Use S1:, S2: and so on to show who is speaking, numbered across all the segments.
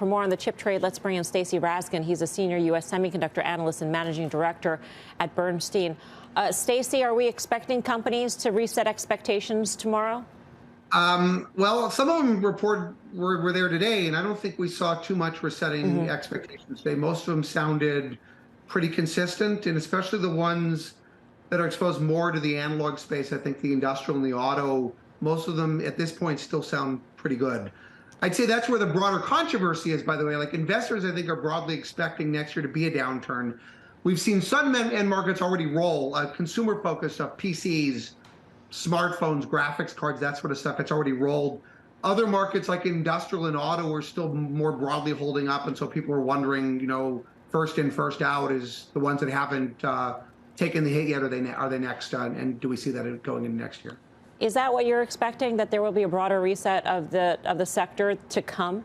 S1: For more on the chip trade, let's bring in Stacy Rasgon. He's a senior U.S. semiconductor analyst and managing director at Bernstein. Stacy, are we expecting companies to reset expectations tomorrow?
S2: Well, some of them were there today, and I don't think we saw too much resetting expectations today. Most of them sounded pretty consistent, and especially the ones that are exposed more to the analog space. I think the industrial and the auto, most of them at this point still sound pretty good. I'd say that's where the broader controversy is, by the way. Like, investors, I think, are broadly expecting next year to be a downturn. We've seen some end markets already roll. Consumer focus of PCs, smartphones, graphics cards, that sort of stuff, it's already rolled. Other markets like industrial and auto are still more broadly holding up, and so people are wondering, you know, first in, first out is the ones that haven't taken the hit yet. Are they next? And do we see that going into next year?
S1: Is that what you're expecting, that there will be a broader reset of the sector to come?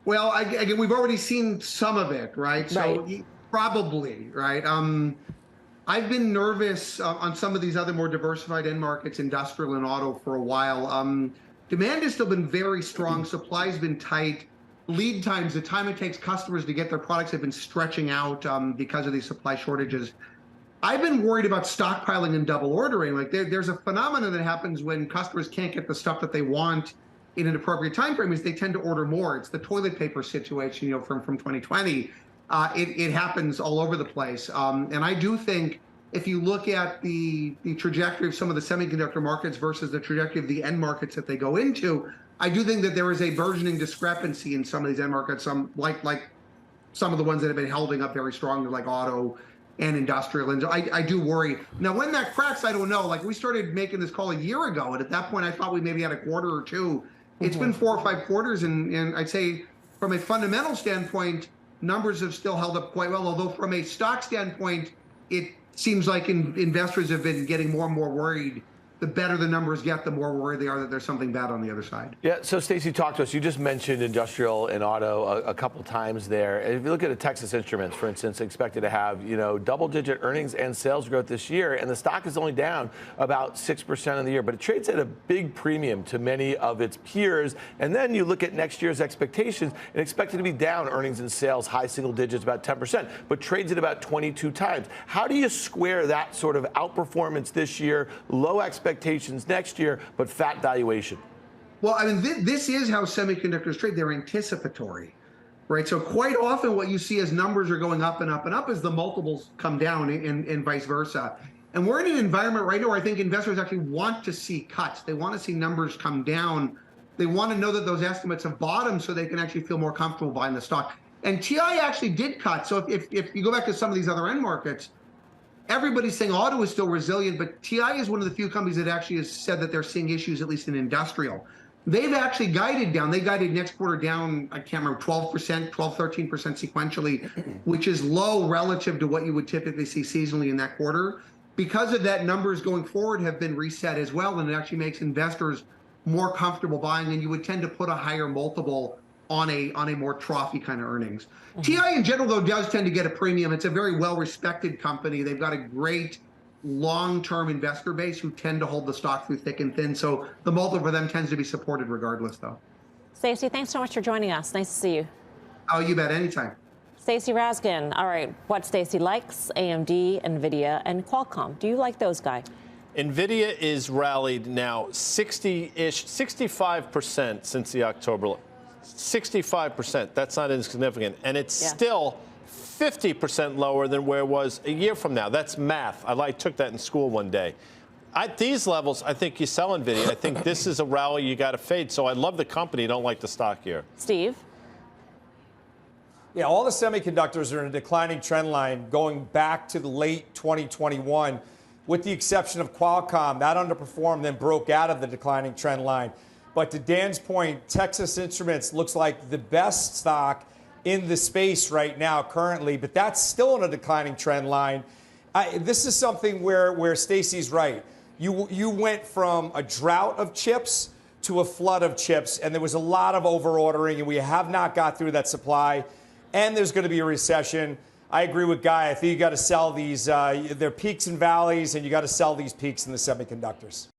S2: Well, again, we've already seen some of it, right? So probably, right? I've been nervous on some of these other more diversified end markets, industrial and auto, for a while. Demand has still been very strong. Supply's been tight. Lead times, the time it takes customers to get their products, have been stretching out because of these supply shortages. I've been worried about stockpiling and double ordering. Like, there's a phenomenon that happens when customers can't get the stuff that they want in an appropriate time frame, is they tend to order more. It's the toilet paper situation, you know, from 2020. It happens all over the place. And I do think if you look at the trajectory of some of the semiconductor markets versus the trajectory of the end markets that they go into, I do think that there is a burgeoning discrepancy in some of these end markets, like some of the ones that have been holding up very strongly, like auto and industrial. And I do worry. Now, when that cracks, I don't know. Like, we started making this call a year ago, and at that point, I thought we maybe had a quarter or two. It's been 4 or 5 quarters, and I'd say from a fundamental standpoint, numbers have still held up quite well, although from a stock standpoint, it seems like investors have been getting more and more worried. The better the numbers get, the more worried they are that there's something bad on the other side.
S3: Yeah, so Stacy, talk to us. You just mentioned industrial and auto a couple times there. If you look at Texas Instruments, for instance, expected to have, you know, double-digit earnings and sales growth this year, and the stock is only down about 6% in the year, but it trades at a big premium to many of its peers. And then you look at next year's expectations, and expected to be down earnings and sales, high single digits, about 10%, but trades at about 22 times. How do you square that sort of outperformance this year, low expectations next year, but fat valuation?
S2: Well, I mean, this is how semiconductors trade. They're anticipatory, right? So quite often what you see as numbers are going up and up and up as the multiples come down, and vice versa. And we're in an environment right now where I think investors actually want to see cuts. They want to see numbers come down. They want to know that those estimates have bottomed so they can actually feel more comfortable buying the stock. And TI actually did cut. So if you go back to some of these other end markets, everybody's saying auto is still resilient, but TI is one of the few companies that actually has said that they're seeing issues, at least in industrial. They've actually guided down. They guided next quarter down, I can't remember, 12%, 12, 13% sequentially, which is low relative to what you would typically see seasonally in that quarter. Because of that, numbers going forward have been reset as well, and it actually makes investors more comfortable buying, and you would tend to put a higher multiple on a more trophy kind of earnings. TI in general, though, does tend to get a premium. It's a very well-respected company. They've got a great long-term investor base who tend to hold the stock through thick and thin. So the multiple for them tends to be supported regardless, though.
S1: Stacy, thanks so much for joining us. Nice to see you.
S2: Oh, you bet. Anytime.
S1: Stacy Rasgon. All right, what Stacy likes: AMD, NVIDIA, and Qualcomm. Do you like those guys?
S4: NVIDIA is rallied now 60-ish, 65% since the October. 65%. That's not insignificant. And it's still 50% lower than where it was a year from now. That's math. I took that in school one day. At these levels, I think you sell NVIDIA. I think this is a rally you got to fade. So I love the company. Don't like the stock here.
S1: Steve?
S5: Yeah, all the semiconductors are in a declining trend line going back to the late 2021, with the exception of Qualcomm. That underperformed, then broke out of the declining trend line. But to Dan's point, Texas Instruments looks like the best stock in the space right now currently, but that's still on a declining trend line. This is something where Stacy's right. You went from a drought of chips to a flood of chips, and there was a lot of over-ordering, and we have not got through that supply, and there's going to be a recession. I agree with Guy. I think you got to sell these, their peaks and valleys, and you got to sell these peaks in the semiconductors.